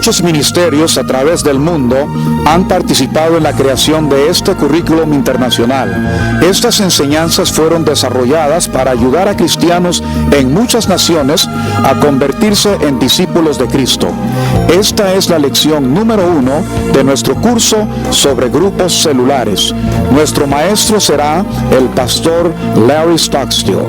Muchos ministerios a través del mundo han participado en la creación de este currículum internacional. Estas enseñanzas fueron desarrolladas para ayudar a cristianos en muchas naciones a convertirse en discípulos de Cristo. Esta es la lección número 1 de nuestro curso sobre grupos celulares. Nuestro maestro será el pastor Larry Stockstill.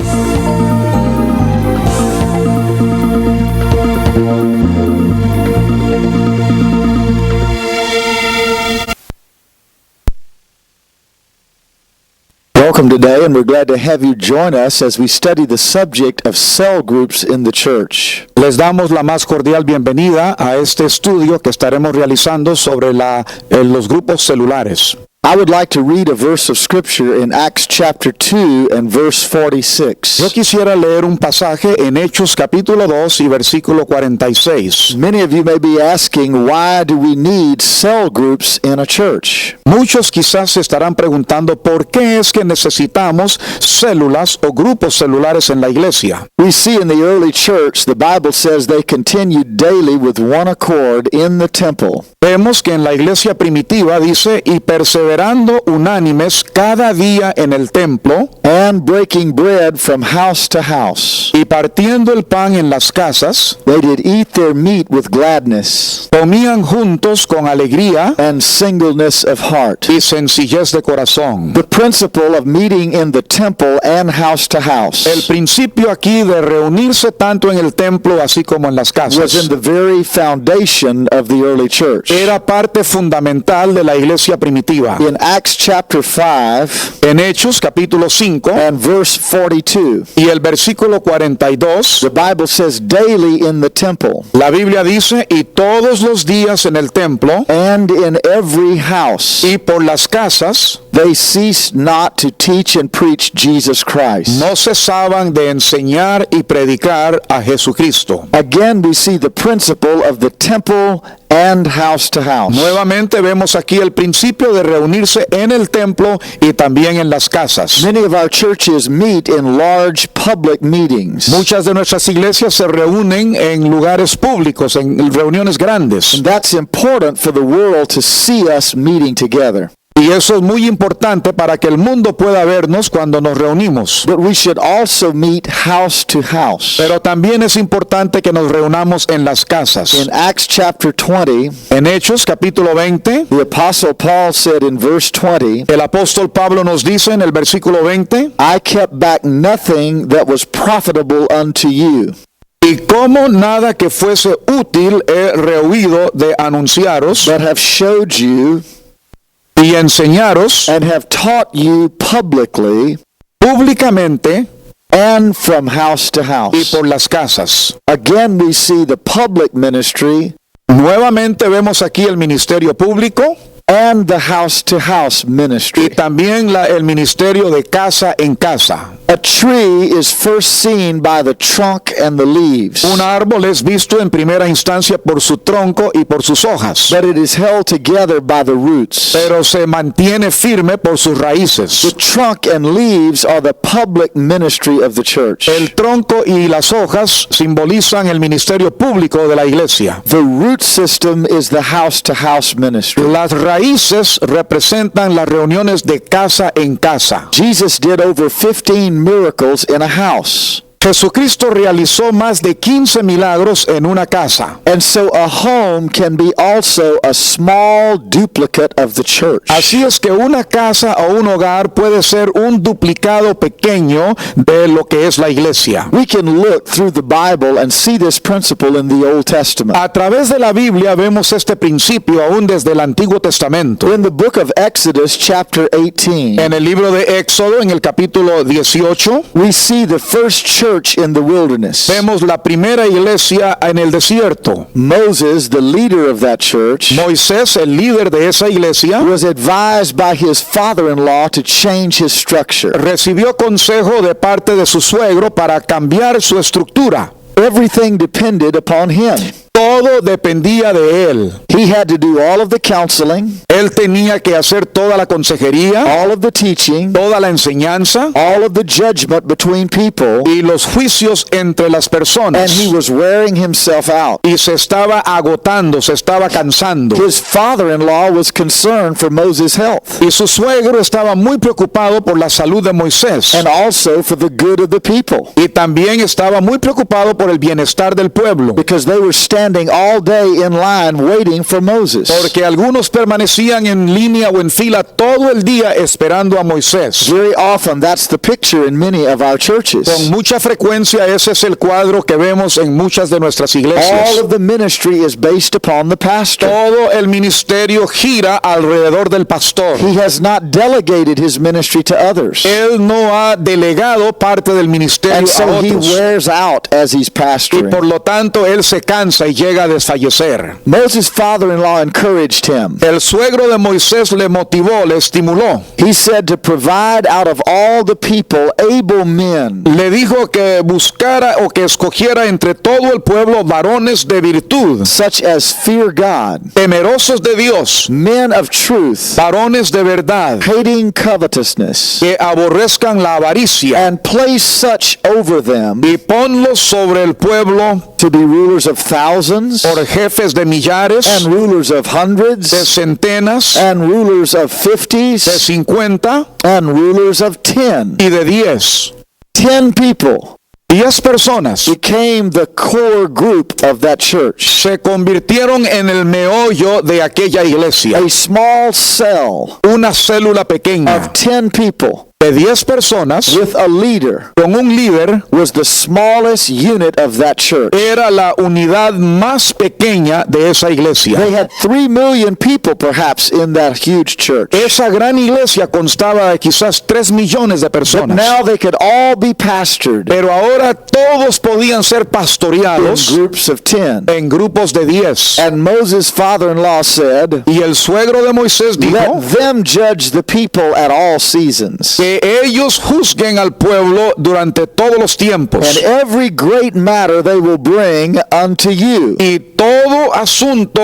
Welcome today, and we're glad to have you join us as we study the subject of cell groups in the church. Les damos la más cordial bienvenida a este estudio que estaremos realizando sobre los grupos celulares. I would like to read a verse of Scripture in Acts chapter 2 and verse 46. Yo quisiera leer un pasaje en Hechos capítulo 2 y versículo 46. Many of you may be asking, why do we need cell groups in a church? Muchos quizás se estarán preguntando por qué es que necesitamos células o grupos celulares en la iglesia. We see in the early church, the Bible says they continued daily with one accord in the temple. Vemos que en la iglesia primitiva dice, y perseverando unánimes cada día en el templo, and breaking bread from house to house. y partiendo el pan en las casas, They did eat their meat with gladness comían juntos con alegría and singleness of heart. y sencillez de corazón. The principle of meeting in the temple and house to house El principio aquí de reunirse tanto en el templo así como en las was in casas the very foundation of the early church. era parte fundamental de la iglesia primitiva. In Acts chapter 5 En Hechos capítulo 5 and verse 42, y el versículo 42, the Bible says, daily in the temple la Biblia dice, y todos los días en el templo and in every house y por las casas they ceased not to teach and preach Jesus Christ. no cesaban de enseñar y predicar a Jesucristo. Again, we see the principle of the temple and house to house. Nuevamente vemos aquí el principio de reunirse en el templo y también en las casas. Many of our churches meet in large public meetings. Muchas de nuestras iglesias se reúnen en lugares públicos, en reuniones grandes. And that's important for the world to see us meeting together. Y eso es muy importante para que el mundo pueda vernos cuando nos reunimos. But we should also meet house to house. Pero también es importante que nos reunamos en las casas. In Acts chapter 20, En Hechos capítulo 20, the Apostle Paul said in verse 20, el apóstol Pablo nos dice en el versículo 20, I kept back nothing that was profitable unto you. y como nada que fuese útil he rehuido de anunciaros But have showed you y enseñaros and have taught you publicly públicamente and from house to y house. por las casas. Again, we see the public ministry Nuevamente vemos aquí el ministerio público and the house to house y ministry. también el ministerio de casa en casa. A tree is first seen by the trunk and the leaves, Un árbol es visto en primera instancia por su tronco y por sus hojas, but it is held together by the roots. pero se mantiene firme por sus The raíces. trunk and leaves are the public ministry of the church. El tronco y las hojas simbolizan el ministerio público de la iglesia. The root system is the house to house ministry. Las raíces representan las reuniones de casa en casa. Jesus did over 15 miracles in a house. Jesucristo realizó más de 15 milagros en una casa. And so a home can be also a small duplicate of the church. Así es que una casa o un hogar puede ser un duplicado pequeño de lo que es la iglesia. We can look through the Bible and see this principle in the Old Testament. A través de la Biblia vemos este principio aún desde el Antiguo Testamento. In the book of Exodus chapter 18, En el libro de Éxodo, en el capítulo 18, we see the first church in the wilderness. vemos la primera iglesia en el desierto. Moses, the leader of that church, Moisés, el líder de esa iglesia, was advised by his father-in-law to change his structure. recibió consejo de parte de su suegro para cambiar su estructura. Everything depended upon him. Todo dependía de él. He had to do all of the counseling, Él tenía que hacer toda la consejería, all of the teaching, toda la enseñanza all of the judgment between people, y los juicios entre las and personas. he was wearing himself out. Y se estaba agotando, se estaba cansando. His father-in-law was concerned for Moses' health Y su suegro estaba muy preocupado por la salud de Moisés. and also for the good of the people, Y también estaba muy preocupado por el bienestar del pueblo. because they were standing all day in line waiting for Moses. Porque algunos permanecían en línea o en fila todo el día esperando a Moisés. Very often that's the picture in many of our Con churches. mucha frecuencia ese es el cuadro que vemos en muchas de nuestras All iglesias. of the ministry is based upon the pastor. Todo el ministerio gira alrededor del pastor. He has not delegated his ministry to others. Él no ha delegado parte del ministerio And a so he otros. wears out as he's Y por pastoring. lo tanto él se cansa y llega a desfallecer. Moses' father-in-law encouraged him. El suegro de Moisés le motivó, le estimuló. He said to provide out of all the people able men, Le dijo que buscara o que escogiera entre todo el pueblo varones de virtud, such as fear God, temerosos de Dios, men of truth, varones de verdad, hating covetousness, que aborrezcan la avaricia, and place such over them y ponlos sobre el pueblo to be rulers of thousands, por jefes de millares, and rulers of de hundreds, centenas, and rulers of de 50s, 50 and rulers of 10. y de 10. 10 people 10 personas became the core group of that church. se convirtieron en el meollo de aquella iglesia. A small cell Una célula pequeña of 10 people de 10 personas with a leader con un líder was the smallest unit of that church. era la unidad más pequeña de esa iglesia. They had 3 million people perhaps in that huge church. Esa gran iglesia constaba de quizás 3 millones de But personas. now they could all be pastored Pero ahora todos podían ser in pastoreados groups of 10. en grupos de 10. And Moses' father-in-law said, Y el suegro de Moisés dijo let them judge the people at all seasons. que ellos juzguen al pueblo durante todos los tiempos. And every great matter they will bring unto you. Y todo asunto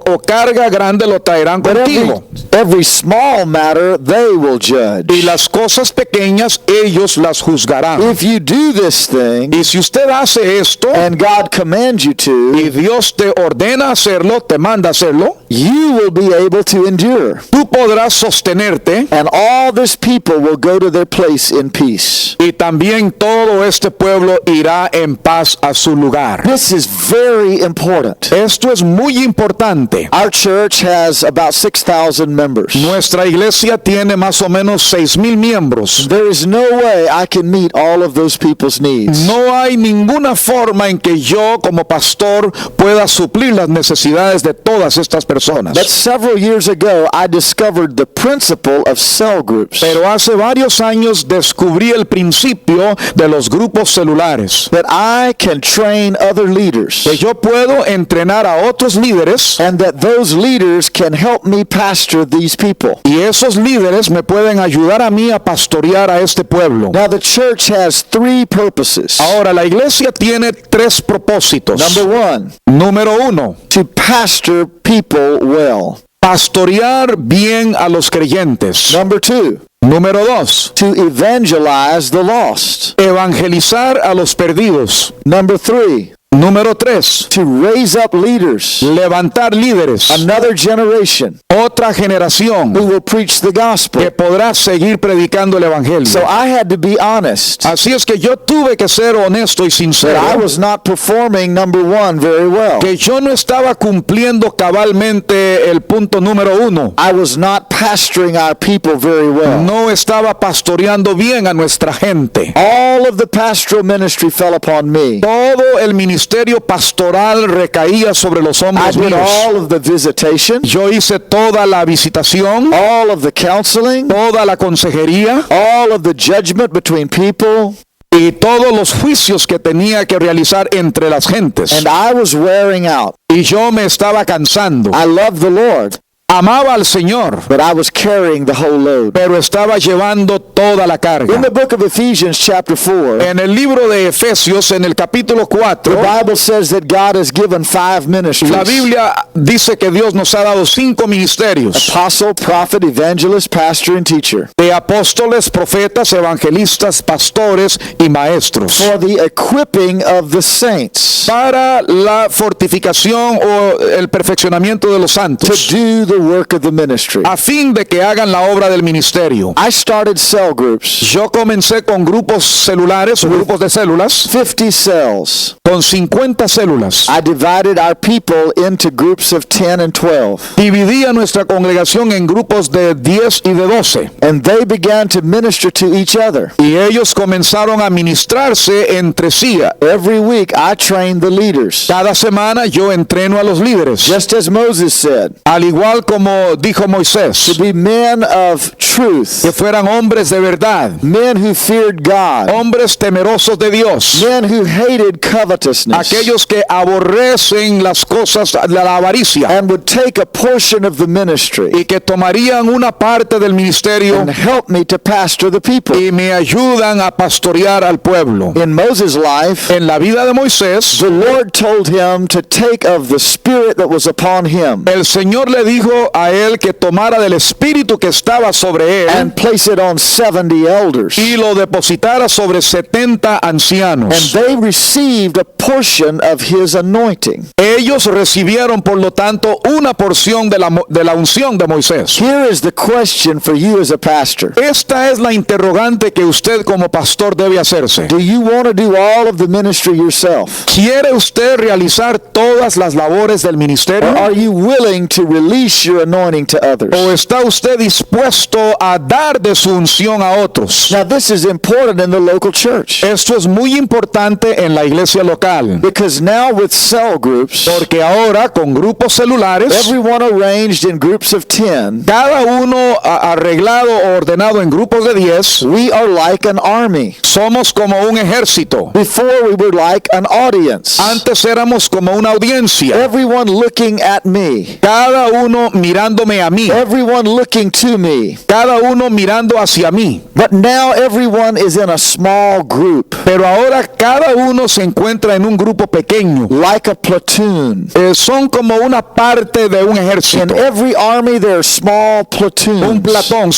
o carga grande lo traerán But contigo. every small matter they will judge. Y las cosas pequeñas ellos las juzgarán. If you do this thing, Y si usted hace esto and God commands you to, y Dios te ordena hacerlo, te manda hacerlo, you will be able to endure. tú podrás sostenerte And all this people will go to their place in peace. y también todo este pueblo irá en paz a su lugar. This is very important. Esto es muy importante. Our church has about 6,000 members. Nuestra iglesia tiene más o menos 6,000 miembros. There is no way I can meet all of those people's needs. No hay ninguna forma en que yo como pastor pueda suplir las necesidades de todas estas personas. But several years ago, I discovered the principle of cell groups. Pero hace varios años descubrí el principio de los grupos celulares. That I can train other leaders. Que yo puedo entrenar a otros líderes And that those leaders can help me pastor these people. y esos líderes me pueden ayudar a mí a pastorear a este pueblo. Now the church has 3 purposes. Ahora, la iglesia tiene 3 propósitos. Number 1, Número 1, to pastor people well. pastorear bien a los creyentes. Number 2, Número 2, to evangelize the lost. evangelizar a los perdidos. Number 3, Número 3, to raise up leaders, levantar líderes, another generation otra generación who will preach the que gospel. podrá seguir predicando el evangelio. So I had to be honest Así es que yo tuve que ser honesto y that I sincero, was not performing number 1 very well. que yo no estaba cumpliendo cabalmente el punto número 1. I was not pastoring our people very well. No estaba pastoreando bien a nuestra gente. All of the pastoral ministry fell upon me. Todo el ministerio pastoral recaía sobre los I hombros did míos. all of the visitation, Yo hice toda la visitación, all of the counseling, toda la consejería all of the judgment between people, y todos los juicios que tenía que realizar entre las gentes. and I was wearing out. Y yo me estaba cansando. I love the Lord. amaba al Señor, but I was carrying the whole load. pero estaba llevando toda la carga. In the book of Ephesians chapter 4, En el libro de Efesios, en el capítulo the 4, Bible says that God has given 5 ministries. la Biblia dice que Dios nos ha dado 5 ministerios: Apostle, prophet, evangelist, pastor, and teacher. de apóstoles, profetas, evangelistas, pastores y maestros, For the equipping of the saints para la fortificación o el perfeccionamiento de los to santos, do the work of the ministry. a fin de que hagan la obra del ministerio. I started cell groups, Yo comencé con grupos celulares o grupos de células, 50 cells. con 50 células. I divided our people into groups of 10 and 12. Dividía nuestra congregación en grupos de 10 y de 12. And they began to minister to each other. Y ellos comenzaron a ministrarse entre sí. Every week I trained the leaders. Cada semana yo entreno a los líderes. Just as Moses said, Al igual como dijo to Moisés, be men of truth, que fueran hombres de verdad, men who feared God, hombres temerosos de Dios, men who hated covetousness, aquellos que aborrecen las cosas de la avaricia and would take a portion of the ministry y que tomarían una parte del ministerio and help me to pastor the people. y me ayudan a pastorear al pueblo. In Moses' life, En la vida de Moisés, the Lord told him to take of the spirit that was upon him el Señor le dijo a él que tomara del espíritu que estaba sobre él and place it on 70 elders. y lo depositara sobre 70 And ancianos. they received a portion of his anointing. Ellos recibieron, por lo tanto, una porción de la unción de Moisés. Here is the question for you as a pastor. Esta es la interrogante que usted como pastor debe hacerse. Do you want to do all of the ministry yourself? ¿Quiere usted realizar todas las labores del Or ministerio? are you willing to release your anointing to others? ¿O está usted dispuesto a dar de su unción a otros? Now this is important in the local church Esto es muy importante en la iglesia local, because now with cell groups, porque ahora con grupos celulares, everyone arranged in groups of 10, cada uno arreglado o ordenado en grupos de 10, we are like an army. somos como un ejército. Before we were like an audience. Antes éramos como una audiencia, Everyone looking at me. cada uno mirándome a mí, Everyone looking to me. cada uno mirando hacia mí. But now everyone is in a small group, Pero ahora cada uno se encuentra en un grupo pequeño. like a platoon. Son como una parte de un In ejército. every army there are small Un platoons. platón.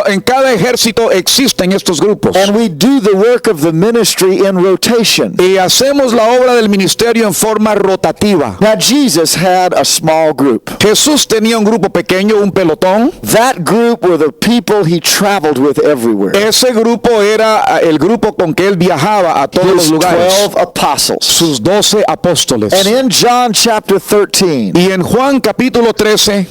En cada ejército existen estos grupos. And we do the work of the ministry in rotation. Y hacemos la obra del ministerio en forma rotativa. Now Jesus had a small group. Jesús tenía un grupo pequeño, un pelotón. That group were the people he traveled with everywhere. Ese grupo era el grupo con que él viajaba a todos los His lugares. 12 apostles. Sus 12 apóstoles. And in John chapter 13, Y en Juan capítulo 13,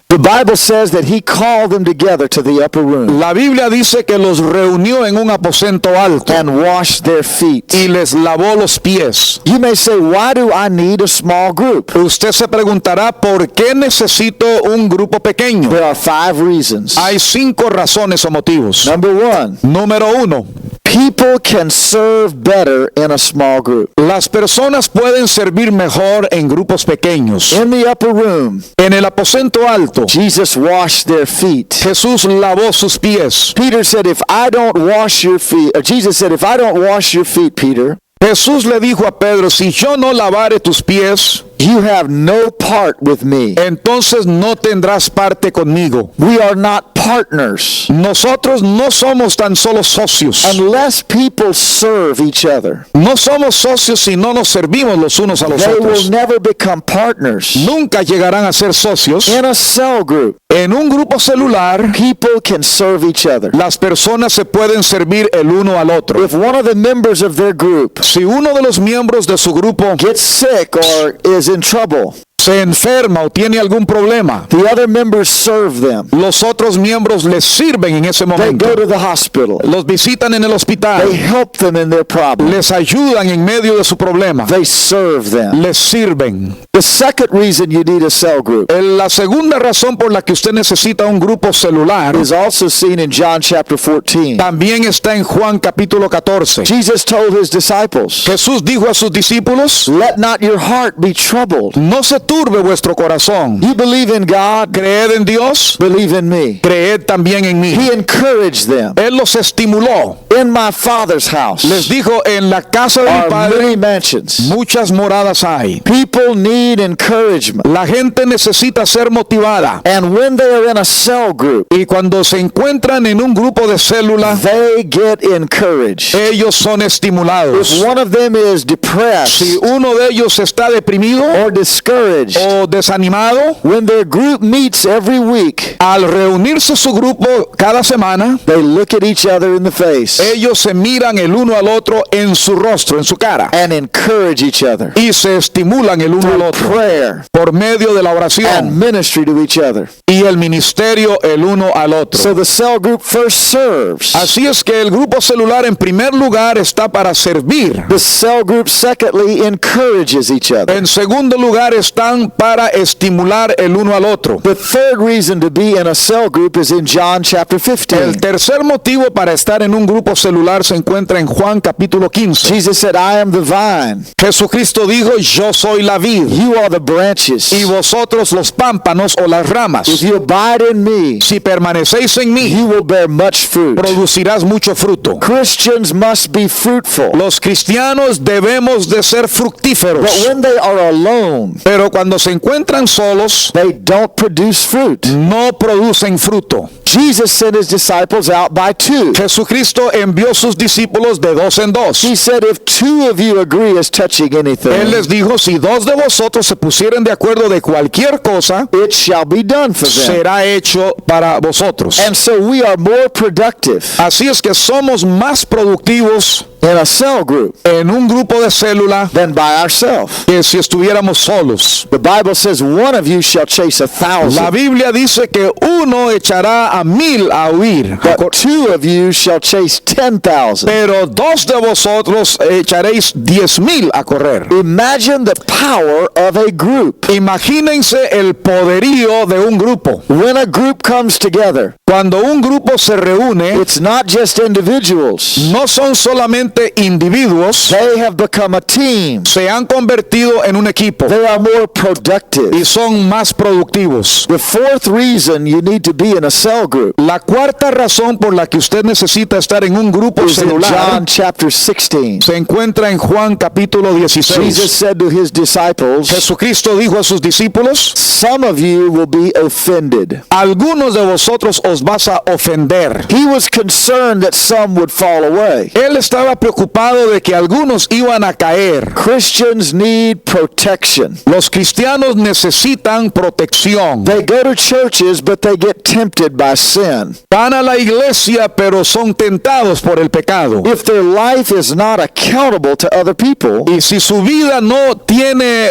the Bible says that he called them together to the upper room la Biblia dice que los reunió en un aposento alto and washed their feet. y les lavó los pies. You may say, why do I need a small group? Usted se preguntará, ¿por qué necesito un grupo pequeño? There are 5 reasons. Hay 5 razones o motivos. Number 1, Número 1, people can serve better in a small group. las personas pueden servir mejor en grupos pequeños. In the upper room, En el aposento alto, Jesus washed their feet. Jesús lavó sus pies. Peter said, if I don't wash your feet, or Jesus said, if I don't wash your feet, Peter, Jesús le dijo a Pedro, si yo no lavare tus pies, you have no part with me. entonces no tendrás parte conmigo. We are not partners Nosotros no somos tan solo socios. unless people serve each other. No somos socios si no nos servimos los unos a los They will otros. never become partners. Nunca llegarán a ser socios. In a cell group, En un grupo celular, people can serve each other. las personas se pueden servir el uno al otro. If one of the members of their group Si uno de los miembros de su grupo gets sick or is in trouble, se enferma o tiene algún problema, the other members serve them. los otros miembros les sirven en ese They momento. go to the hospital. Los visitan en el They hospital. help them in their problem. Les ayudan en medio de su problema. They serve them. Les sirven. The second reason you need a cell group La segunda razón por la que usted necesita un grupo celular is also seen in John chapter 14. también está en Juan capítulo 14. Jesus told his disciples, Jesús dijo a sus discípulos, let not your heart be troubled. no se turbe vuestro corazón. You believe in God, Creed en Dios, believe in me. creed también en mí. He encouraged them. Él los estimuló. In my Father's house Les dijo, en la casa de mi are Padre many mansions. muchas moradas hay. People need encouragement. La gente necesita ser motivada. And when they are in a cell group, Y cuando se encuentran en un grupo de célula, they get encouraged. ellos son estimulados. If one of them is Si depressed uno de ellos está deprimido or discouraged, o desanimado, when their group meets every week, al reunirse su grupo cada semana, they look at each other in the face ellos se miran el uno al otro en su rostro, en su cara, and encourage each other y se estimulan el uno al through otro prayer por medio de la and oración ministry to each other. y el ministerio el uno al So otro. the cell group first serves. Así es que el grupo celular en primer lugar está para servir. The cell group secondly encourages each other. En segundo lugar están para estimular el uno al otro. The third reason to be in a cell group is in John chapter 15. El tercer motivo para estar en un grupo celular se encuentra en Juan capítulo 15. Jesus said, I am the vine, Jesucristo dijo, yo soy la vid you are the branches. y vosotros los pámpanos o las ramas. If you abide in me, Si permanecéis en mí, you will bear much fruit. producirás mucho fruto. Christians must be fruitful. Los cristianos debemos de ser But fructíferos, when they are alone, pero cuando se encuentran solos, they don't produce fruit. no producen fruto. Jesus sent his disciples out by two. Jesucristo envió sus discípulos de dos en dos. He said, if two of you agree as touching Él anything, les dijo, si dos de vosotros se pusieren de acuerdo de cualquier cosa, it shall be done for them. será hecho para vosotros. And so we are more productive Así es que somos más productivos in a cell group en un grupo de célula than by ourselves. que si estuviéramos solos. The Bible says one of you shall chase La 1,000, Biblia dice que uno echará a 1,000 a huir, but two of you shall chase 10,000. pero dos de vosotros echaréis 10,000 a correr. Imagine the power of a group. Imagínense el poderío de un grupo. When a group comes together, Cuando un grupo se reúne, it's not just individuals. no son solamente individuos, They have become a team. se han convertido en un equipo They are more y productive. son más productivos. The fourth reason you need to be in a cell group La cuarta razón por la que usted necesita estar en un grupo is in celular John chapter 16. se encuentra en Juan capítulo Jesus 16. said to his disciples, Jesucristo dijo a sus discípulos, some of you will be offended. algunos de vosotros os vas a ofender. He was concerned that some would fall away. Él estaba preocupado de que algunos iban a caer. Christians need protection. Los cristianos necesitan protección. They go to churches, but they get tempted by sin. Van a la iglesia, pero son tentados por el pecado. If their life is not accountable to other people, Y si su vida no tiene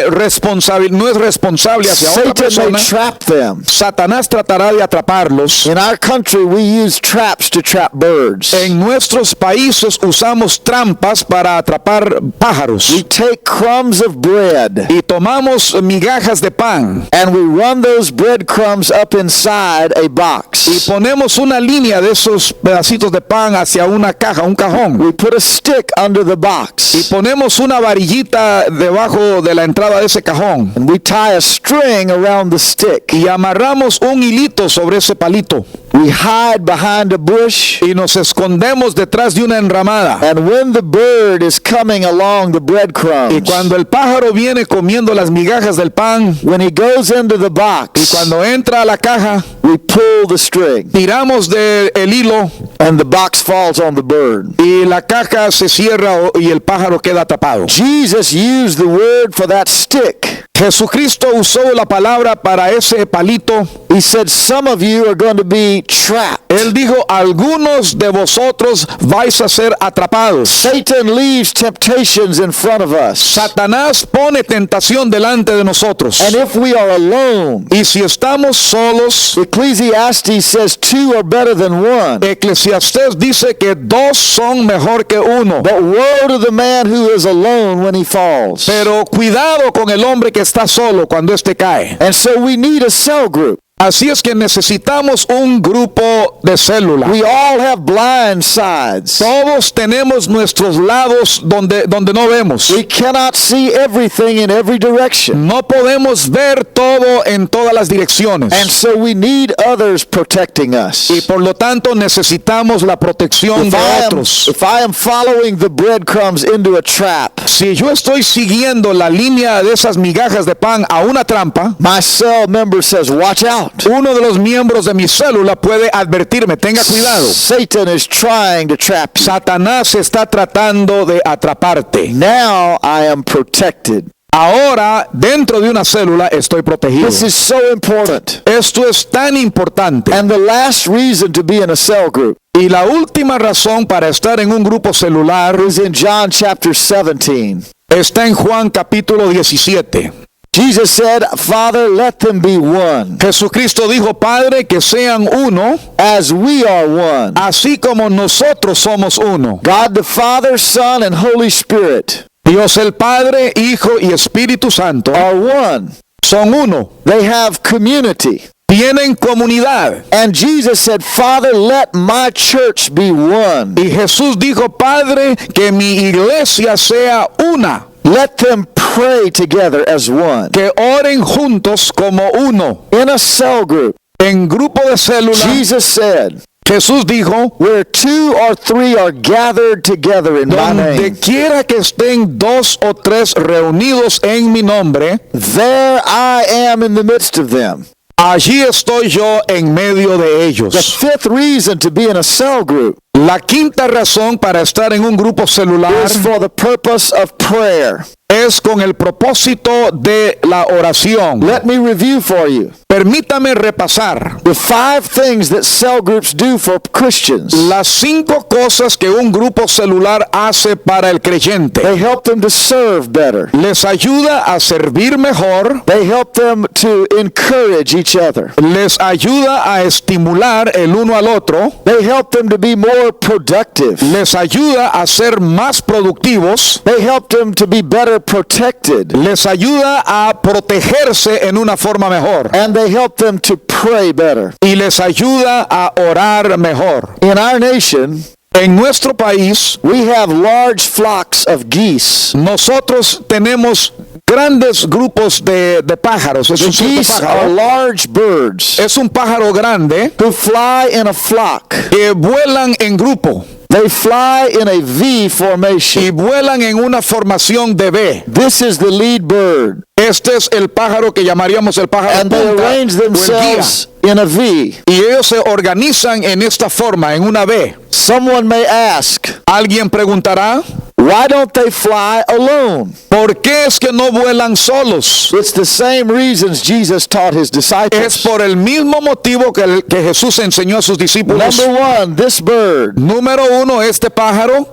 no es responsable hacia otra Satan persona, may trap them. Satanás tratará de atraparlos. In our country, we use traps to trap birds. En nuestros países usamos trampas para atrapar pájaros. We take crumbs of bread Y tomamos migajas de pan and we run those breadcrumbs up inside a box. y ponemos una línea de esos pedacitos de pan hacia una caja, un cajón. We put a stick under the Y box ponemos una varillita debajo de la entrada de ese cajón. and we tie a string around the stick. Y amarramos un hilito sobre ese palito. We hide behind a bush, Y nos escondemos detrás de una enramada. and when the bird is coming along the Y breadcrumbs, cuando el pájaro viene comiendo las migajas del pan, when he goes into the y box, cuando entra a la caja, we pull the string tiramos del hilo and the box falls on the bird. y la caja se cierra y el pájaro queda atrapado. Jesus used the word for that stick. Jesucristo usó la palabra para ese palito. He said, some of you are going to be trapped. Él dijo, algunos de vosotros vais a ser atrapados. Satan leaves temptations in front of us. Satanás pone tentación delante de nosotros. And if we are alone, Y si estamos solos, Ecclesiastes says two are better than one. Eclesiastés dice que dos son mejor que uno. But woe to the man who is alone when he falls. Pero cuidado con el hombre que está solo cuando éste cae. And so we need a cell group. Así es que necesitamos un grupo de célula. We all have blind sides. Todos tenemos nuestros lados donde no vemos. We cannot see everything in every direction. No podemos ver todo en todas las direcciones. And so we need others protecting us. Y por lo tanto necesitamos la protección de otros. If I am following the breadcrumbs into a trap, Si yo estoy siguiendo la línea de esas migajas de pan a una trampa, my cell member says, watch out. uno de los miembros de mi célula puede advertirme, tenga cuidado. Satan is trying to trap you. Satanás está tratando de atraparte. Now I am protected. Ahora, dentro de una célula, estoy protegido. This is so important. Esto es tan importante. And the last reason to be in a cell group Y la última razón para estar en un grupo celular is in John chapter 17. está en Juan capítulo 17. Jesus said, Father, let them be one, Jesucristo dijo, Padre, que sean uno, as we are one. así como nosotros somos uno. God the Father, Son, and Holy Spirit Dios el Padre, Hijo y Espíritu Santo are one. son uno. They have community. Tienen comunidad. And Jesus said, Father, let my church be one. Y Jesús dijo, Padre, que mi iglesia sea una. Let them pray together as one. Que oren juntos como uno. In a cell group, En grupo de célula, Jesus said, Jesús dijo, where 2 or 3 are gathered together in my donde name, quiera que estén 2 o 3 reunidos en mi nombre, there I am in the midst of them. allí estoy yo en medio de The ellos. 5th reason to be in a cell group La quinta razón para estar en un grupo celular is for the purpose of prayer. es con el propósito de la oración. Let me review for you Permítame repasar the 5 things that cell groups do for Christians. las 5 cosas que un grupo celular hace para el creyente. They help them to serve better. Les ayuda a servir mejor, They help them to encourage each other. les ayuda a estimular el uno al otro, They help them to be more productive. les ayuda a ser más productivos, They help them to be better protected. les ayuda a protegerse en una forma mejor And they help them to pray better. y les ayuda a orar mejor. In our nation, En nuestro país, we have large flocks of geese. nosotros tenemos grandes grupos de pájaros. Es The un cierto geese are pájaro. large birds Es un pájaro grande who fly in a flock. que vuelan en grupo They fly in a V y formation. vuelan en una formación de V. This is the lead bird. Este es el pájaro que llamaríamos el pájaro And they punta arrange o el guía. themselves in a V. Y ellos se organizan en esta forma, en una V. Someone may ask, Alguien preguntará, why don't they fly alone? ¿por qué es que no vuelan solos? It's the same reasons Jesus taught his Es disciples. por el mismo motivo que Jesús enseñó a sus discípulos. Number 1, this bird Número 1, este pájaro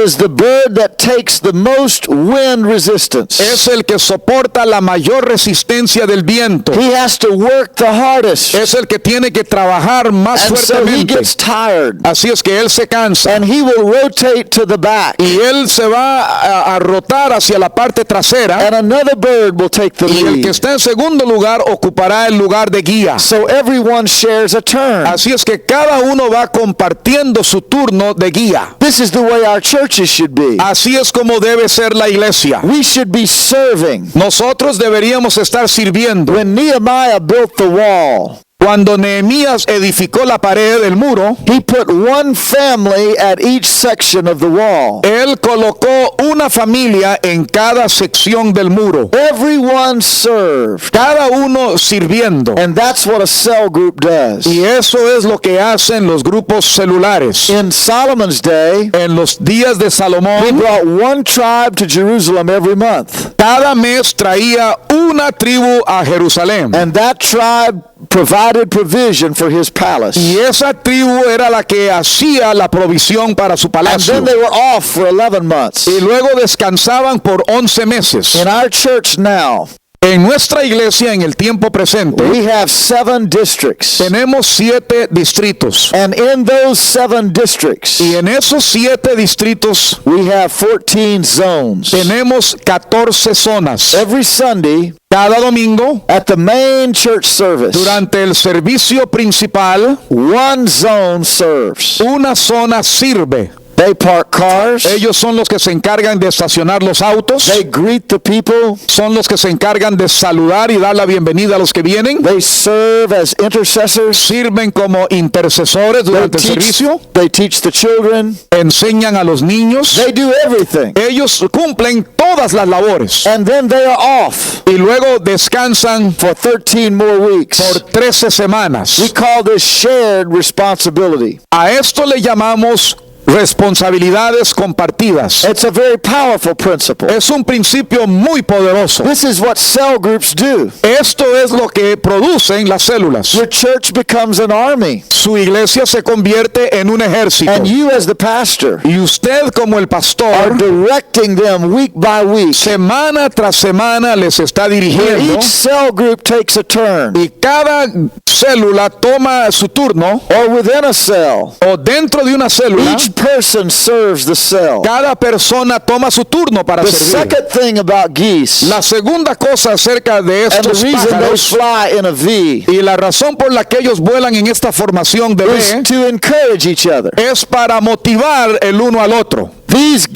is the bird that takes the most wind resistance. es el que soporta la mayor resistencia del viento. He has to work the hardest. Es el que tiene que trabajar más And so he fuertemente. gets tired. Así es que él se cansa. And he will rotate to the back. Y él se va a rotar hacia la parte trasera. And another bird will take the Y el que lead. está en segundo lugar ocupará el lugar de guía. So everyone shares a turn. Así es que cada uno va compartiendo su turno de guía. This is the way our churches should be. Así es como debe ser la iglesia. We should be serving. Nosotros deberíamos estar sirviendo. When Nehemiah built the wall, Cuando Nehemías edificó la pared del muro, he put one family at each section of the wall. él colocó una familia en cada sección del muro. Everyone served. Cada uno sirviendo. And that's what a cell group does. Y eso es lo que hacen los grupos celulares. In Solomon's day, En los días de he Salomón, brought one tribe to Jerusalem every month. cada mes traía una tribu a Jerusalén. And that tribe provided provision for his palace. Y esa tribu era la que hacía la provisión para su And palacio. then they were off for 11 months. Y luego descansaban por 11 meses. In our church now, En nuestra iglesia, en el tiempo presente, we have 7 districts. tenemos 7 distritos. And in those 7 districts, Y en esos 7 distritos we have 14 zones. tenemos 14 zonas. Every Sunday, Cada domingo, at the main church service, durante el servicio principal, one zone serves. una zona sirve. They park cars. Ellos son los que se encargan de estacionar los autos. They greet the people. Son los que se encargan de saludar y dar la bienvenida a los que vienen. They serve as intercessors. Sirven como intercesores durante el servicio. They teach the children. Enseñan a los niños. They do everything. Ellos cumplen todas las labores. And then they are off Y luego descansan for 13 more weeks. por 13 We semanas. call this shared responsibility. A esto le llamamos responsabilidades compartidas. It's a very powerful principle. Es un principio muy poderoso. This is what cell groups do. Esto es lo que producen las células. Your church becomes an army. Su iglesia se convierte en un ejército. And you as the pastor Y usted como el are pastor, directing them week by week. semana tras semana les está dirigiendo. Each cell group takes a turn. Y cada célula toma su turno. Or within a cell, O dentro de una célula, each person serves the cell. cada persona toma su turno para The servir. second thing about geese, La segunda cosa acerca de and the estos reason they pájaros, fly in a V, y la razón por la que ellos vuelan en esta formación de is V, to encourage each other. es para motivar el uno al otro. These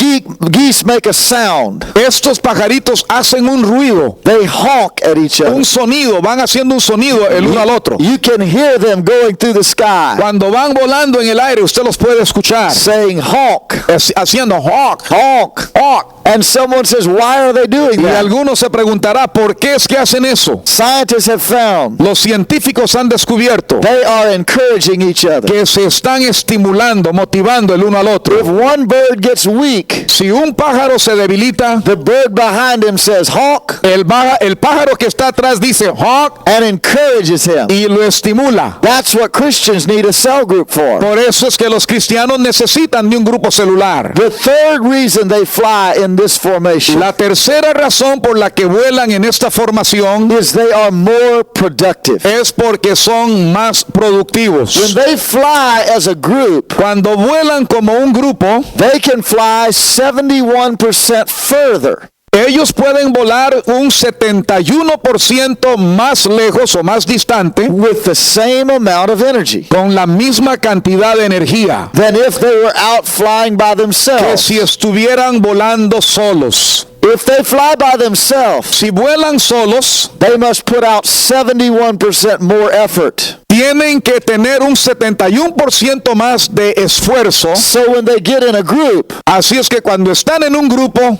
geese make a sound. Estos pajaritos hacen un ruido, They honk at each other. un sonido, van haciendo un sonido el uno al otro. You can hear them going through the sky, Cuando van volando en el aire, usted los puede escuchar saying honk, haciendo honk, honk. honk. And someone says, why are they doing Y that? alguno se preguntará, ¿por qué es que hacen eso? Scientists have found Los científicos han descubierto they are encouraging each other. que se están estimulando, motivando el uno al If otro. one bird gets weak, Si un pájaro se debilita, the bird behind him says honk el pájaro que está atrás dice honk and encourages him. y lo estimula. That's what Christians need a cell group for. Por eso es que los cristianos necesitan de un grupo celular. The third reason they fly in this formation La tercera razón por la que vuelan en esta formación is they are more productive. es porque son más productivos. When they fly as a group, Cuando vuelan como un grupo, they can fly 71% further ellos pueden volar un 71% más lejos o más distante with the same amount of energy con la misma cantidad de energía than if they were out flying by que themselves. si estuvieran volando solos. If they fly by themselves, Si vuelan solos, they must put out 71% more effort. tienen que tener un 71% más de esfuerzo. So when they get in a group, Así es que cuando están en un grupo,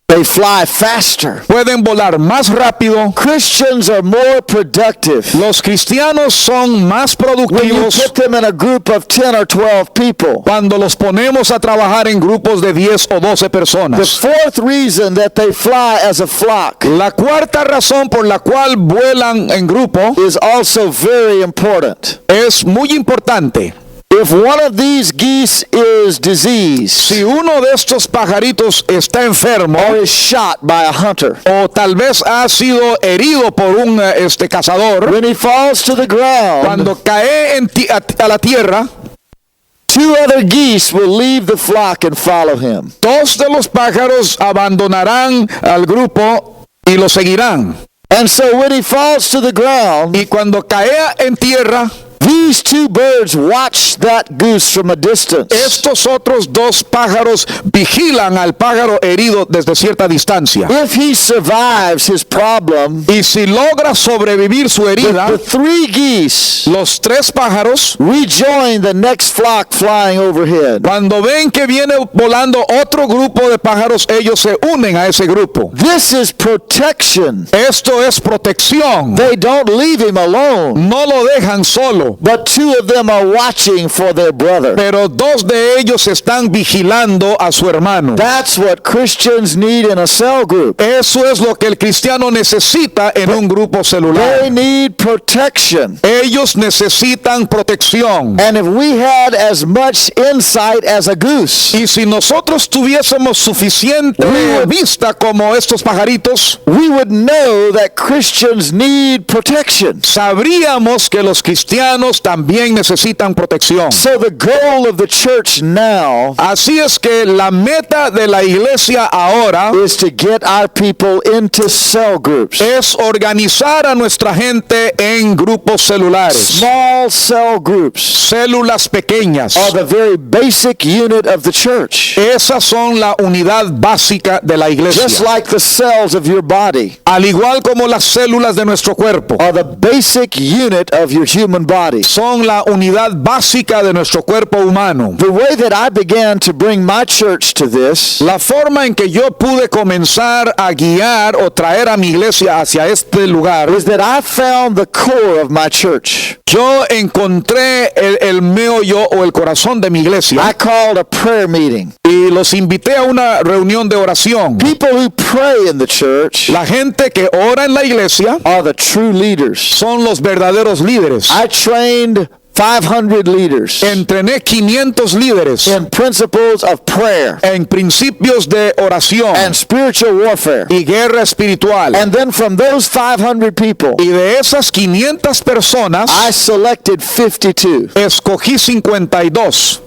they fly faster. pueden volar más rápido. Christians are more productive Los cristianos son más when you productivos put them in a group of 10 or 12 people. cuando los ponemos a trabajar en grupos de 10 o 12 The personas. fourth reason that they fly as a flock La cuarta razón por la cual vuelan en grupo is also very important. es muy importante. If one of these geese is diseased Si uno de estos pajaritos está enfermo or is shot by a hunter, o tal vez ha sido herido por un cazador, when he falls to the ground, cuando cae a la tierra, 2 other geese will leave the flock and follow him. 2 de los pájaros abandonarán al grupo y lo seguirán. And so when he falls to the ground, Y cuando cae en tierra, these 2 birds watch that goose from a distance. estos otros 2 pájaros vigilan al pájaro herido desde cierta distancia. If he survives his problem, Y si logra sobrevivir su herida, the 3 geese los 3 pájaros, rejoin the next flock flying overhead. cuando ven que viene volando otro grupo de pájaros, ellos se unen a ese grupo. This is protection. Esto es protección. They don't leave him alone. No lo dejan solo. solo, but two of them are watching for their brother. pero dos de ellos están vigilando a su hermano. That's what Christians need in a cell group. Eso es lo que el cristiano necesita en un grupo celular. They need protection. Ellos necesitan protección. And if we had as much insight as a goose, Y si nosotros tuviésemos suficiente vista como estos pajaritos, we would know that Christians need protection. sabríamos que los cristianos también necesitan protección. So the goal of the church now Así es que la meta de la iglesia ahora is to get our people into cell groups. es organizar a nuestra gente en grupos celulares. Small cell groups Células pequeñas. are the very basic unit of the church. Esas son la unidad básica de la Just iglesia. like the cells of your body Al igual como las células de nuestro cuerpo. are the basic unit of your human body. Son la unidad básica de nuestro cuerpo humano. The way that I began to bring my church to this La forma en que yo pude comenzar a guiar o traer a mi iglesia hacia este lugar, is that I found the core of my church. yo encontré el meollo o el corazón de mi iglesia I called a prayer meeting. y los invité a una reunión de oración. People who pray in the church La gente que ora en la iglesia are the true leaders. son los verdaderos líderes. I trained 500 leaders Entrené 500 líderes in principles of prayer en principios de oración and spiritual warfare. y guerra espiritual. And then from those 500 people, Y de esas 500 personas, I selected 52. escogí 52.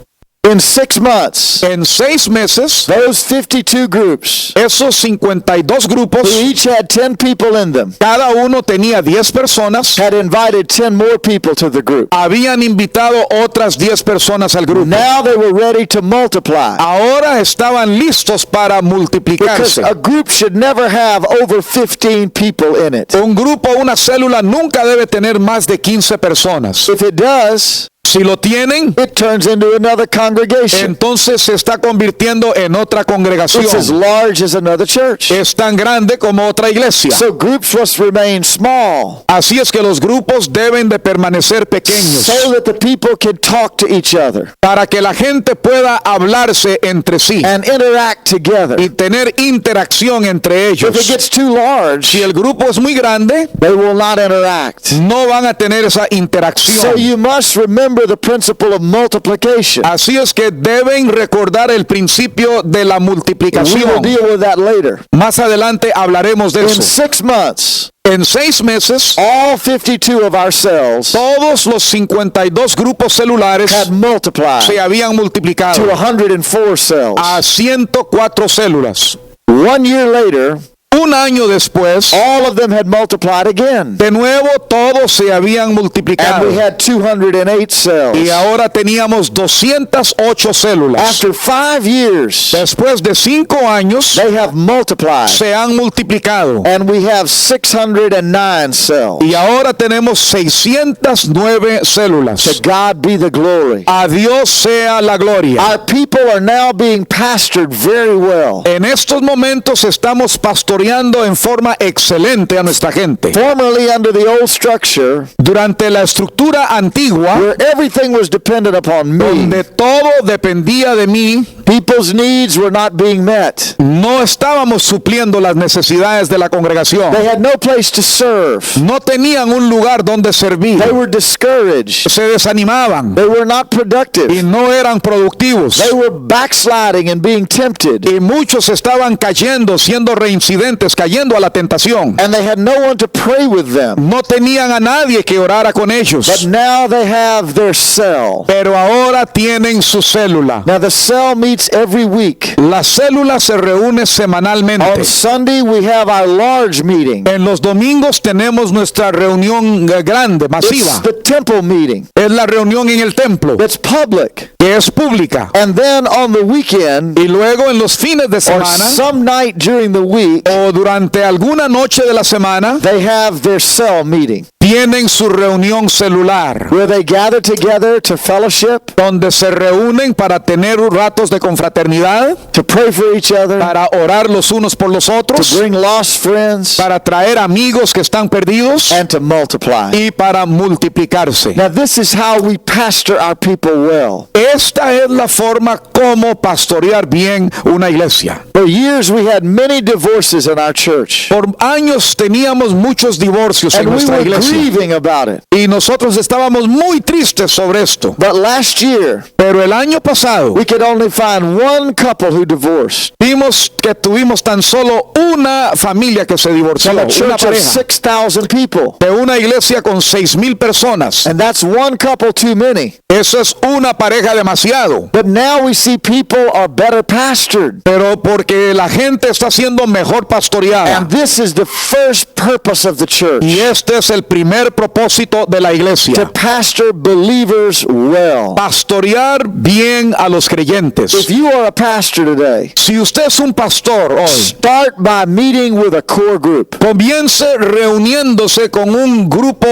In 6 months, En 6 meses, those 52 groups, esos 52 grupos, who each had 10 people in them, cada uno tenía 10 personas, had invited 10 more people to the group. habían invitado otras 10 personas al grupo. Now they were ready to multiply. Ahora estaban listos para Because multiplicarse. a group should never have over 15 people in it. Un grupo, una célula nunca debe tener más de 15 personas. If it does, Si lo tienen, it turns into another congregation. entonces se está convirtiendo en otra It's as congregación. large as another church. Es tan grande como otra iglesia. So groups must remain small Así es que los grupos deben de permanecer pequeños so that the people can talk to each other para que la gente pueda hablarse entre sí and interact together. y tener interacción entre If it ellos. gets too large, Si el grupo es muy grande, they will not interact. no van a tener esa So interacción. you must remember the principle of multiplication. Así es que deben recordar el principio de la We will multiplicación. deal with that later. Más adelante hablaremos de In eso. 6 months, En 6 meses, all 52 of our cells todos los 52 grupos celulares had multiplied se habían to multiplicado 104 cells. a 104 células. 1 year later, Un año después, all of them had multiplied again. de nuevo todos se habían And multiplicado. we had 208 cells. Y ahora teníamos 208 células. After 5 years, Después de 5 años, they have multiplied. se han multiplicado. And we have 609 cells. Y ahora tenemos 609 To células. God be the glory. A Dios sea la gloria. Our people are now being pastored very well. En estos momentos estamos pastoreando en forma excelente a nuestra gente. Formerly under the old structure, Durante la estructura antigua, where everything was dependent upon me, donde todo dependía de mí, people's needs were not being met. no estábamos supliendo las necesidades de la congregación. They had no place to serve. No tenían un lugar donde servir. They were discouraged. Se desanimaban They were not y productive. no eran productivos. They were backsliding and being tempted. Y muchos estaban cayendo, siendo reincidentes, cayendo a la tentación. And they had no one to pray with them. No tenían a nadie que orara con ellos. But now they have their cell. Pero ahora tienen su célula. Now the cell meets every week. La célula se reúne On semanalmente. Sunday we have our large meeting. En los domingos tenemos nuestra reunión grande, It's masiva. the temple meeting. Es la reunión en el templo, It's public. que es pública. And then on the weekend, Y luego en los fines de or semana some night during the week, o durante alguna noche de la semana, they have their cell meeting. tienen su reunión celular, where they gather together to fellowship, donde se reúnen para tener ratos de confraternidad, to pray for each other, para orar los unos por los to otros, bring lost friends, para traer amigos que están perdidos and to multiply. y para multiplicarse. Now this is how we pastor our people well. Esta es la forma como pastorear bien una iglesia. For years we had many divorces in our church, Por años teníamos muchos divorcios en and we nuestra were iglesia grieving about it. y nosotros estábamos muy tristes sobre esto. But last year, Pero el año pasado we could only find one couple who divorced. vimos que tuvimos tan solo una familia que se divorció, From a una church of pareja, 6,000 people. de una iglesia con 6,000 personas. And that's one couple too many. Eso es una pareja demasiado. But now we see people are better pastored. Pero porque la gente está siendo mejor pastoreada. And this is the first purpose of the church. Y este es el primer propósito de la To iglesia. pastor believers well. Pastorear bien a los creyentes. If you are a pastor today, Si usted es un pastor hoy, start by meeting with a core group. comience reuniéndose con un grupo,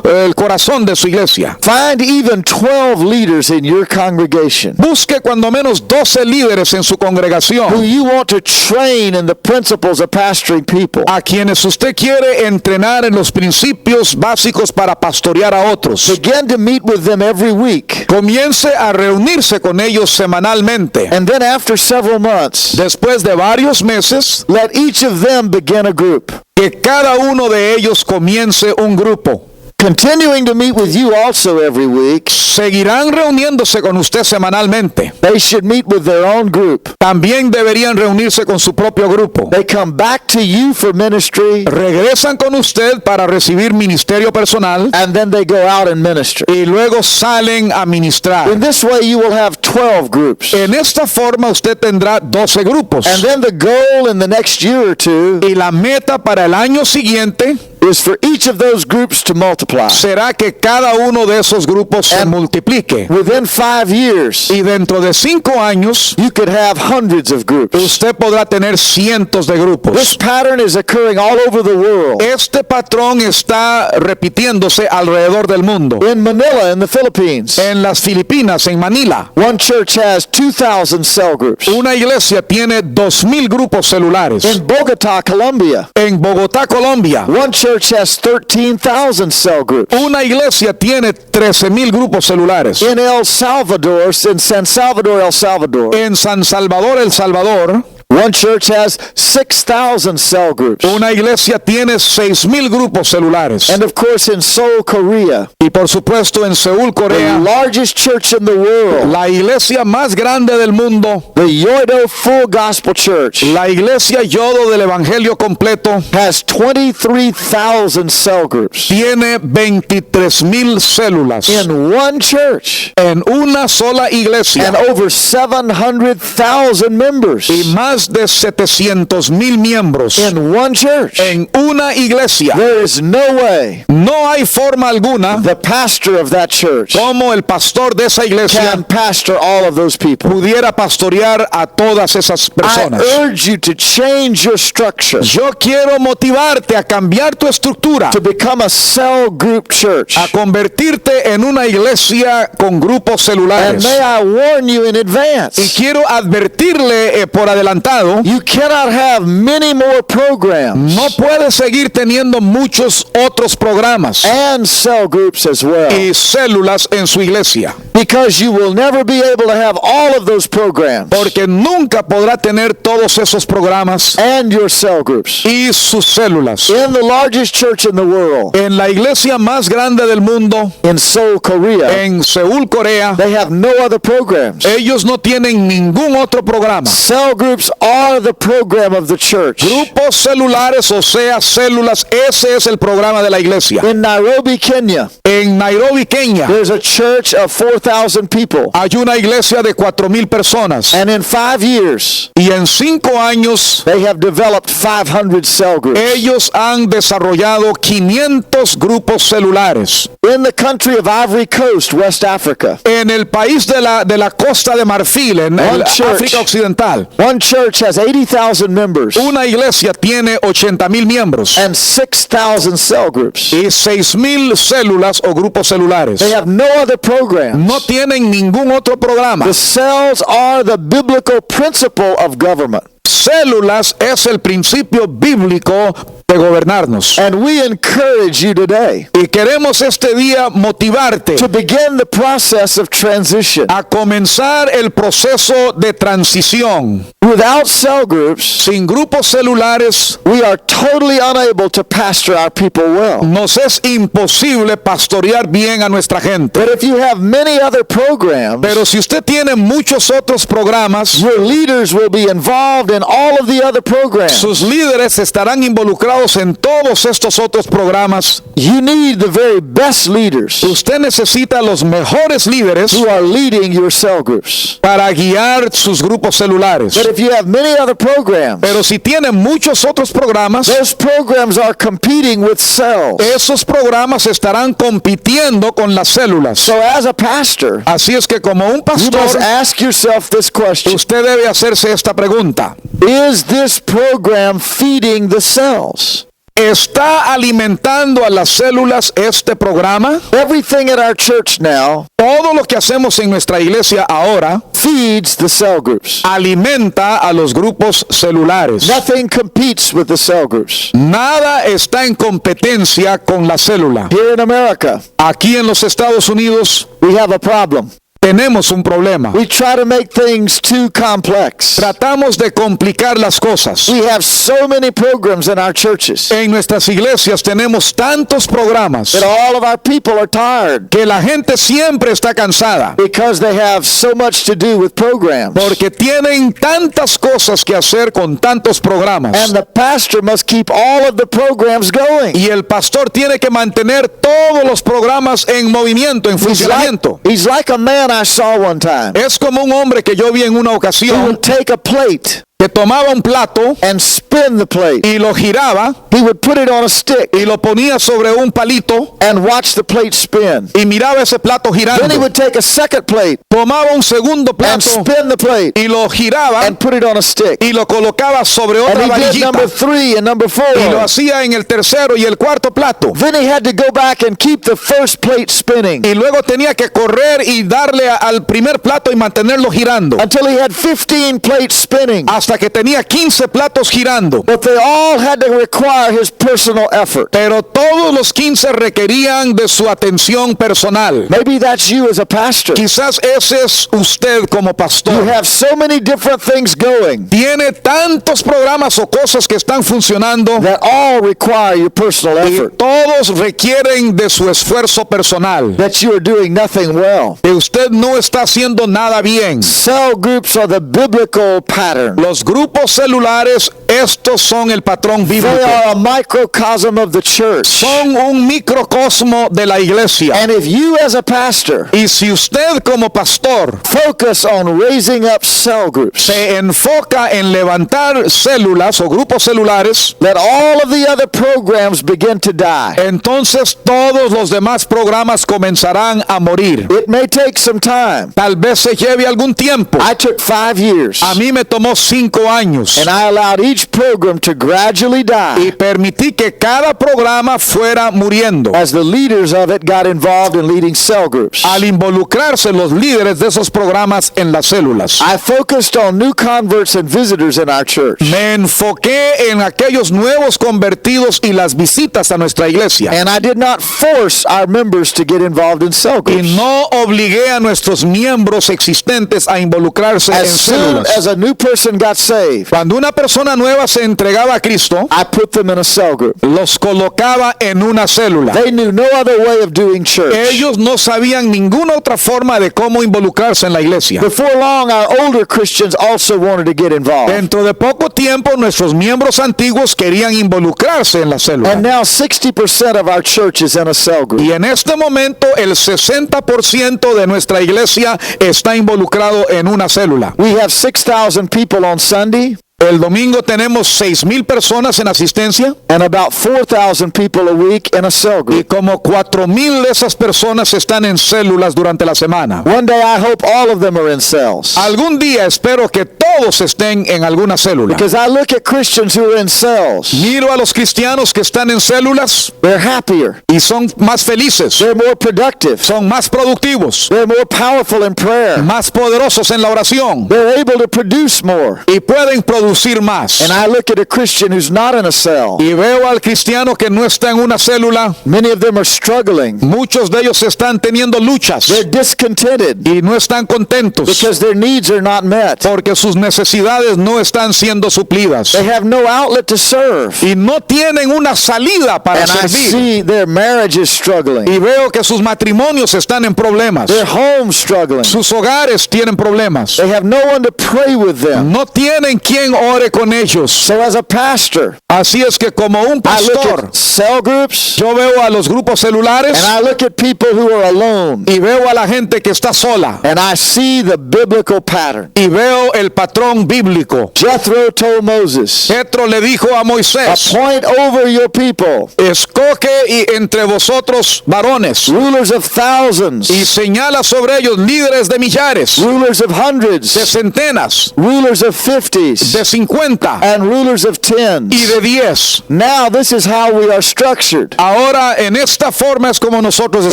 el corazón de su iglesia. Find even 12 leaders in your congregation Busque cuando menos 12 líderes en su who congregación, you want to train in the principles of pastoring people. a quienes usted quiere entrenar en los principios básicos para pastorear a otros. Begin to meet with them every week. Comience a reunirse con ellos semanalmente. And then after several months, Después de varios meses, let each of them begin a group. que cada uno de ellos comience un grupo. Continuing to meet with you also every week, Seguirán reuniéndose con usted semanalmente. they should meet with their own group. También deberían reunirse con su propio grupo. They come back to you for ministry, Regresan con usted para recibir ministerio personal and then they go out and minister. y luego salen a ministrar. In this way, you will have 12 groups. En esta forma usted tendrá 12 grupos. And then the goal in the next year or two Y la meta para el año siguiente is for each of those groups to multiply. será que cada uno de esos grupos se And- multiplique. Within 5 years, Y dentro de 5 años you could have hundreds of groups. usted podrá tener cientos de This grupos. pattern is occurring all over the world. Este patrón está repitiéndose alrededor del mundo. In Manila, in the Philippines, En las Filipinas, en Manila, one church has 2,000 cell groups. una iglesia tiene 2,000 grupos celulares. In Bogota, Colombia, En Bogotá, Colombia, one church has 13,000 cell groups. una iglesia tiene 13,000 grupos celulares. In El Salvador, in San Salvador, El Salvador, En San Salvador, El Salvador, one church has 6,000 cell groups. una iglesia tiene 6,000 grupos celulares. And of course, in Seoul, Korea, Y por supuesto en Seúl, the Corea, largest church in the world, la iglesia más grande del mundo, the Yoido Full Gospel Church, la iglesia Yodo del Evangelio completo, has 23,000 cell groups. tiene 23,000 células In one church, en una sola iglesia and over 700,000 members y más de 700,000 miembros in one church. en una iglesia. There is no way No hay forma alguna the pastor of that church como el pastor de esa iglesia can pastor all of those people. pudiera pastorear a todas esas I personas. urge you to change your structure Yo quiero motivarte a cambiar tu estructura, to become a cell group church. a convertirte en una iglesia con grupos And celulares. may I warn you in Y advance, quiero advertirle por adelantado, you cannot have many more programs no puedes seguir teniendo muchos otros programas and cell groups as well, y células en su iglesia, because you will never be able to have all of those programs porque nunca podrá tener todos esos programas and your cell groups. y sus células. In the largest church in the world, En la iglesia más grande del mundo, in Seoul, Korea, en Seúl, Corea, they have no other programs. ellos no tienen ningún otro programa. Cell groups are the program of the church. Grupos celulares, o sea, células, ese es el programa de la iglesia. In Nairobi, Kenya, En Nairobi, Kenia, there's a church of 4,000 people. hay una iglesia de 4,000 personas. And in 5 years, Y en 5 años, they have developed 500 cell groups. ellos han desarrollado 500 grupos celulares. In the country of Ivory Coast, West Africa, En el país de la Costa de Marfil, en One el church. África Occidental, one church church has 80,000 members Una iglesia tiene 80,000 miembros and 6,000 cell groups. y 6,000 células o grupos celulares. They have no other programs. No tienen ningún otro programa. The cells are the biblical principle of government. Células es el principio bíblico de gobernarnos. And we encourage you today Y queremos este día motivarte to begin the process of transition. a comenzar el proceso de transición. Without cell groups, Sin grupos celulares we are totally unable to pastor our people well. nos es imposible pastorear bien a nuestra gente. But if you have many other programs, Pero si usted tiene muchos otros programas, your leaders will be involved in all of the other programs. sus líderes estarán involucrados en todos estos otros programas. You need the very best leaders Usted necesita los mejores líderes who are leading your cell groups. para guiar sus grupos celulares. But if you have many other programs, Pero si tiene muchos otros programas, those programs are competing with cells. esos programas estarán compitiendo con las células. So as a pastor, Así es que como un you must pastor, ask yourself this question. usted debe hacerse esta pregunta. Is this program feeding the cells? ¿Está alimentando a las células este programa? Everything at our church now Todo lo que hacemos en nuestra iglesia ahora feeds the cell groups. alimenta a los grupos celulares. Nothing competes with the cell groups. Nada está en competencia con la célula. Here in America, Aquí en los Estados Unidos we have a problem. tenemos un problema. We try to make things too complex. Tratamos de complicar las cosas. We have so many programs in our churches En nuestras iglesias tenemos tantos programas that all of our people are tired que la gente siempre está cansada because they have so much to do with programs. porque tienen tantas cosas que hacer con tantos programas. And the pastor must keep all of the programs going. Y el pastor tiene que mantener todos los programas en movimiento, en funcionamiento. He's like a man I saw one time. Es como un hombre que yo vi en una He ocasión would take a plate que tomaba un plato and spin the plate. y lo giraba He would put it on a stick y lo ponía sobre un palito and watch the plate spin. y miraba ese plato Then he girando. would take a second plate Tomaba un segundo and plato spin the plate y lo giraba and put it on a stick. y lo colocaba sobre And otra he did varillita number 3 and number y lo 4. hacía en el tercero y el cuarto plato. Then he had to go back and keep the first plate spinning Y luego tenía que correr y darle al primer plato y mantenerlo girando until he had 15 plates spinning. hasta que tenía 15 platos girando. But they all had to require his personal effort. Pero todos los 15 requerían de su atención personal. Maybe that's you as a pastor. Quizás ese es usted como You pastor. have so many different things going Tiene tantos programas o cosas que están funcionando that all require your personal y effort, todos requieren de su esfuerzo personal. that you are doing nothing well. Que usted no está haciendo nada bien. Cell groups are the biblical pattern. Los grupos celulares, estos son el patrón They bíblico. are a microcosm of the church. Son un microcosmo de la iglesia. And if you as a pastor Y si usted como pastor focus on raising up cell groups, se enfoca en levantar células o grupos celulares, let all of the other programs begin to die. entonces todos los demás programas comenzarán a morir. It may take some time. Tal vez se lleve algún tiempo. I took 5 years A mí me tomó 5 años and I allowed each program to gradually y die permití que cada programa fuera muriendo. as the leaders of it got involved in leading cell groups. Al involucrarse los líderes de esos programas en las células. I focused on new converts and visitors in our church. Me enfoqué en aquellos nuevos convertidos y las visitas a nuestra iglesia. And I did not force our members to get involved in cell Y groups. no obligué a nuestros miembros existentes a involucrarse en As soon células. as a new person got saved, Cuando una persona nueva se entregaba a Cristo, I put them in a cell group. los colocaba en una célula. They knew no other way of doing church. Ellos no sabían ninguna otra forma de cómo involucrarse en la iglesia. Before long, our older Christians also wanted to get involved. Dentro de poco tiempo, nuestros miembros antiguos querían involucrarse en la célula. And now 60% of our church is in a cell group. Y en este momento, el 60% de nuestra iglesia está involucrado en una célula. We have 6,000 people on Sunday El domingo tenemos 6,000 personas en asistencia and about 4,000 people a week in a cell y group. como 4,000 de esas personas están en células durante la semana. One day I hope all of them are in cells. Algún día espero que todos estén en alguna célula. Because I look at Christians who are in cells. Miro a los cristianos que están en células They're happier. y son más felices, They're more productive. son más productivos, They're more powerful in prayer. más poderosos en la oración They're able to produce more. y pueden producir más. And I look at a Christian who's not in a cell. Y veo al cristiano que no está en una célula. Many of them are struggling. Muchos de ellos están teniendo luchas They're discontented y no están contentos because their needs are not met. porque sus necesidades no están siendo suplidas They have no outlet to serve. y no tienen una salida para And I servir. see their marriage is struggling. Y veo que sus matrimonios están en problemas. Their home's struggling. Sus hogares tienen problemas. They have no one to pray with them. No tienen quien ore con ellos. So as a pastor, Así es que como un I look pastor, at cell groups yo veo a los grupos celulares and I look at people who are alone y veo a la gente que está sola and I see the biblical pattern. y veo el patrón bíblico. Jethro told Moses, Jetro le dijo a Moisés: appoint over your people escoge y entre vosotros varones rulers of thousands, y señala sobre ellos líderes de millares, rulers of de hundreds, centenas, rulers of 50s, de 50 and rulers of y 10s. de 10. Now this is how we are structured. Ahora en esta forma es como nosotros our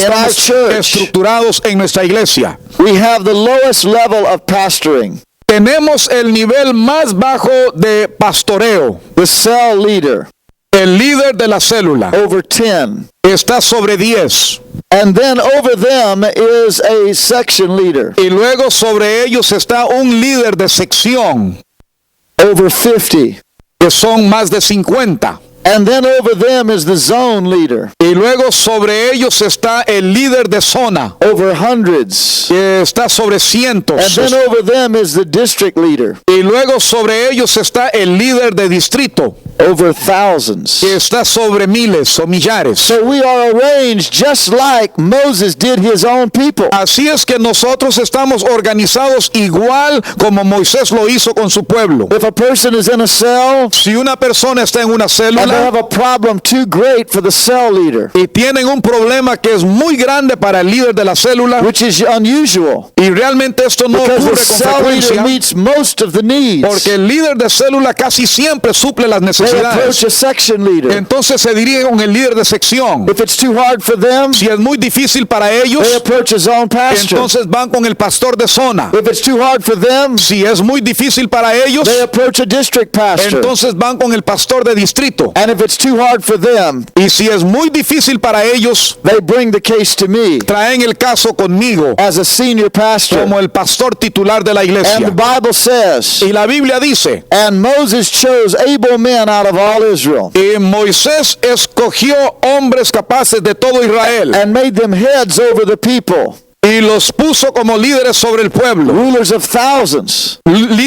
estamos church. estructurados en nuestra iglesia. We have the lowest level of pastoring. Tenemos el nivel más bajo de pastoreo. The cell leader, El líder de la célula over 10. está sobre 10 And then over them is a section leader, y luego sobre ellos está un líder de sección over 50. que son más de 50 And then over them is the zone leader, y luego sobre ellos está el líder de zona over hundreds. que está sobre And cientos then over them is the district leader, y luego sobre ellos está el líder de distrito over thousands. que está sobre miles o millares. So we are arranged just like Moses did his own people. Así es que nosotros estamos organizados igual como Moisés lo hizo con su pueblo. If a person is in a cell Si una persona está en una and they célula have a problem too great for the cell leader, y tienen un problema que es muy grande para el líder de la célula, which is unusual y realmente esto no because the ocurre con cell leader frecuencia, meets most of the needs, porque el líder de célula casi siempre suple las they approach necesidades. a section leader. Entonces se dirige con el líder de sección. If it's too hard for them, Si es muy difícil para they ellos, approach a zone pastor. entonces van con el pastor de zona. If it's too hard for them, Si es muy difícil para ellos, they approach a district pastor. entonces van con el pastor de distrito. And if it's too hard for them, Y si es muy difícil para ellos, they bring the case to me traen el caso conmigo as a senior pastor. como el pastor titular de la And the iglesia. Bible says, Y la Biblia dice, and Moses chose able men out of all Israel y Moisés escogió hombres capaces de todo Israel and made them heads over the people, y los puso como líderes sobre el pueblo, rulers of thousands,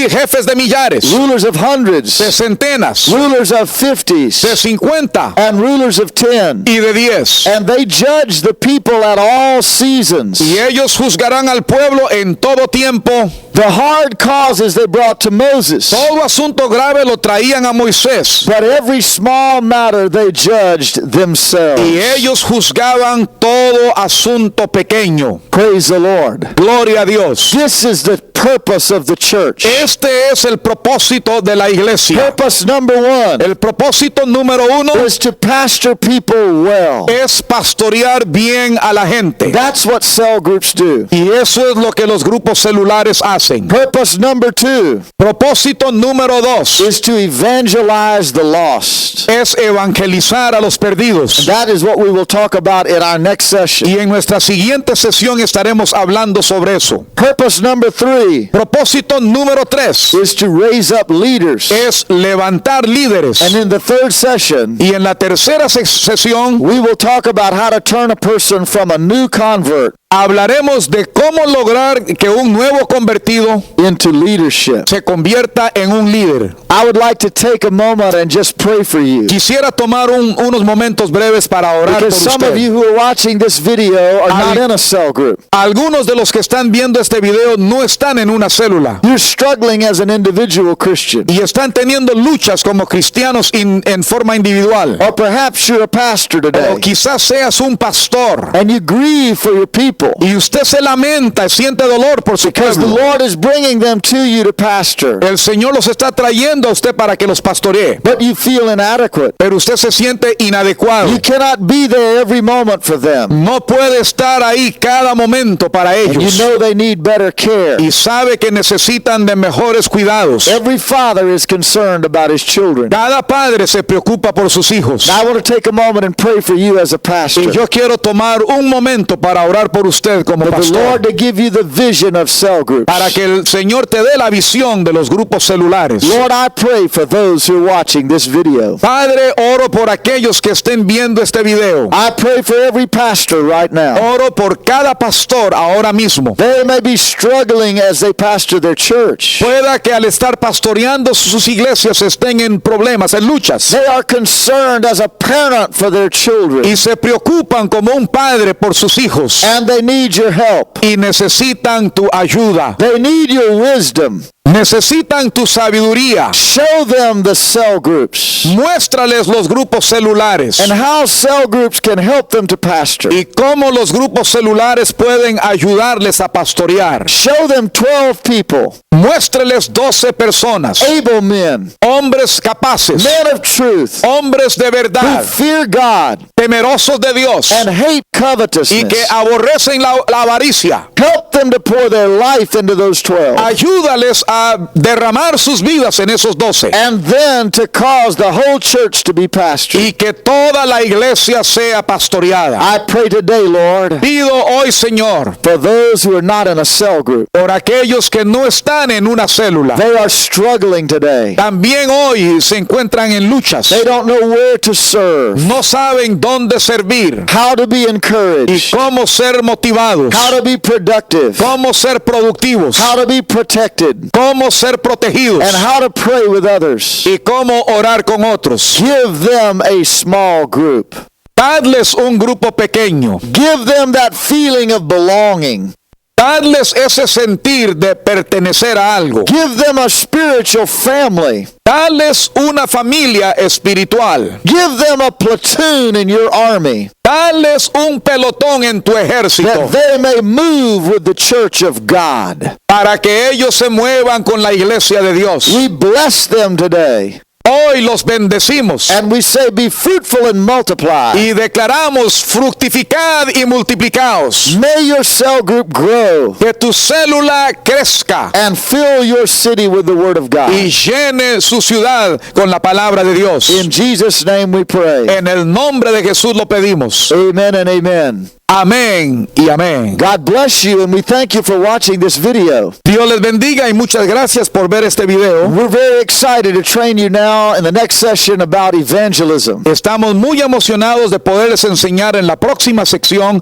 jefes de millares, rulers of de hundreds, centenas, rulers of de 50s, 50 and rulers of 10. y de 10. And they judged the people at all seasons. Y ellos juzgarán al pueblo en todo tiempo. The hard causes they brought to Moses, Todo asunto grave lo traían a Moisés. but every small matter they judged themselves. Y ellos juzgaban todo asunto pequeño. Praise the Lord. Gloria a Dios. This is the purpose of the church. Este es el propósito de la iglesia. Purpose number one El propósito número 1 is to pastor people well. es pastorear bien a la gente. That's what cell groups do. Y eso es lo que los grupos celulares hacen. Purpose number two Propósito número 2 is to evangelize the lost. es evangelizar a los perdidos. That is what we will talk about in our next session. Y en nuestra siguiente sesión estaremos hablando sobre eso. Purpose number three Propósito número 3 is to raise up leaders. es levantar líderes. And in the third session, Y en la tercera sesión we will talk about how to turn a person from a new convert Hablaremos de cómo lograr que un nuevo convertido into leadership. se convierta en un líder. I would like to take a moment and just pray for you. Quisiera tomar unos momentos breves para orar por Because some of usted. you who are watching this video are not in a cell group. Algunos de los que están viendo este video no están en una célula You're struggling as an individual Christian. y están teniendo luchas como cristianos en forma individual. Or perhaps you're a pastor O today quizás seas un pastor and you grieve for your people y usted se lamenta, siente dolor por su because the pueblo. Lord is bringing them to you to pastor. El Señor los está trayendo a usted para que los pastoree, But you feel inadequate. pero usted se siente inadecuado. You cannot be there every moment for them. No puede estar ahí cada momento para And you ellos. know they need better care. Y sabe que necesitan de mejores cuidados. Every father is concerned about his children. Cada padre se preocupa por sus hijos. Now I want to take a moment and pray for you as a Y pastor. yo quiero tomar un momento para orar por usted como For the pastor. Lord to give you the vision of cell groups. Para que el Señor te dé la visión de los grupos celulares. Lord, I pray for those who are watching this video. Padre, oro por aquellos que estén viendo este video. I pray for every pastor right now. Oro por cada pastor ahora mismo. They may be struggling as they pastor their church. Pueda que al estar pastoreando sus iglesias estén en problemas, en luchas. They are concerned as a parent for their children. Y se preocupan como un padre por sus hijos. And they need your help. Y necesitan tu ayuda. They need your wisdom. Necesitan tu sabiduría. Show them the cell groups Muéstrales los grupos celulares. and how cell groups can help them to pastor. Y cómo los grupos celulares pueden ayudarles a pastorear. Show them 12 people, Muéstreles 12 personas. able men, Hombres capaces. men of truth, Hombres de who verdad. fear God Temerosos de Dios. and hate Y covetousness. que aborrecen la avaricia. Help them to pour their life into those 12. Ayúdales a derramar sus vidas en esos 12. And then to cause the whole church to be pastored. Y que toda la iglesia sea pastoreada. I pray today, Lord, Pido hoy, Señor, for those who are not in a cell group. por aquellos que no están en una célula. They are struggling today. También hoy se encuentran en luchas. They don't know where to serve, No saben dónde servir how to be y encouraged, cómo ser motivados, how to be productive, cómo ser productivos, how to be protected, cómo ser protegidos and how to pray with others. y cómo orar con otros. Give them a small group. Dadles un grupo pequeño. Give them that feeling of belonging. Dadles ese sentir de pertenecer a algo. Give them a spiritual family. Dales una familia espiritual. Give them a platoon in your army Dales un pelotón en tu ejército that they may move with the church of God. para que ellos se muevan con la iglesia de Dios. We bless them today Hoy los bendecimos and we say, be fruitful and multiply. y declaramos fructificad y multiplicaos. May your cell group grow Que tu célula crezca and fill your city with the word of God. y llene su ciudad con la palabra de Dios. In Jesus' name we pray. En el nombre de Jesús lo pedimos. Amen and amen. Amén y amén. God bless you, and we thank you for watching this video. Dios les bendiga y muchas gracias por ver este video. We're very excited to train you now in the next session about evangelism. Estamos muy emocionados de poderles enseñar en la próxima sesión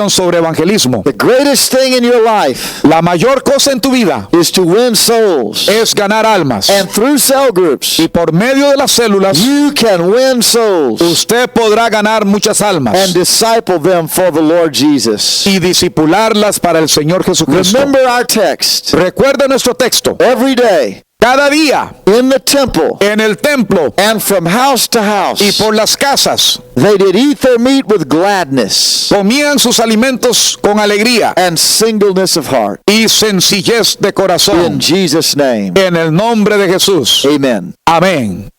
sobre evangelismo. The greatest thing in your life La mayor cosa en tu vida is to win souls. es ganar almas. And through cell groups, Y por medio de las células, you can win souls usted podrá ganar muchas almas and disciple them for the Lord Jesus. y discipularlas para el Señor Jesucristo. Remember our text. Recuerda nuestro texto. Every day Cada día in the temple en el templo and from house to house, y por las casas they did eat their meat with gladness comían sus alimentos con alegría and singleness of heart. y sencillez de In corazón. Jesus' name, En el nombre de Jesús. amen. Amén.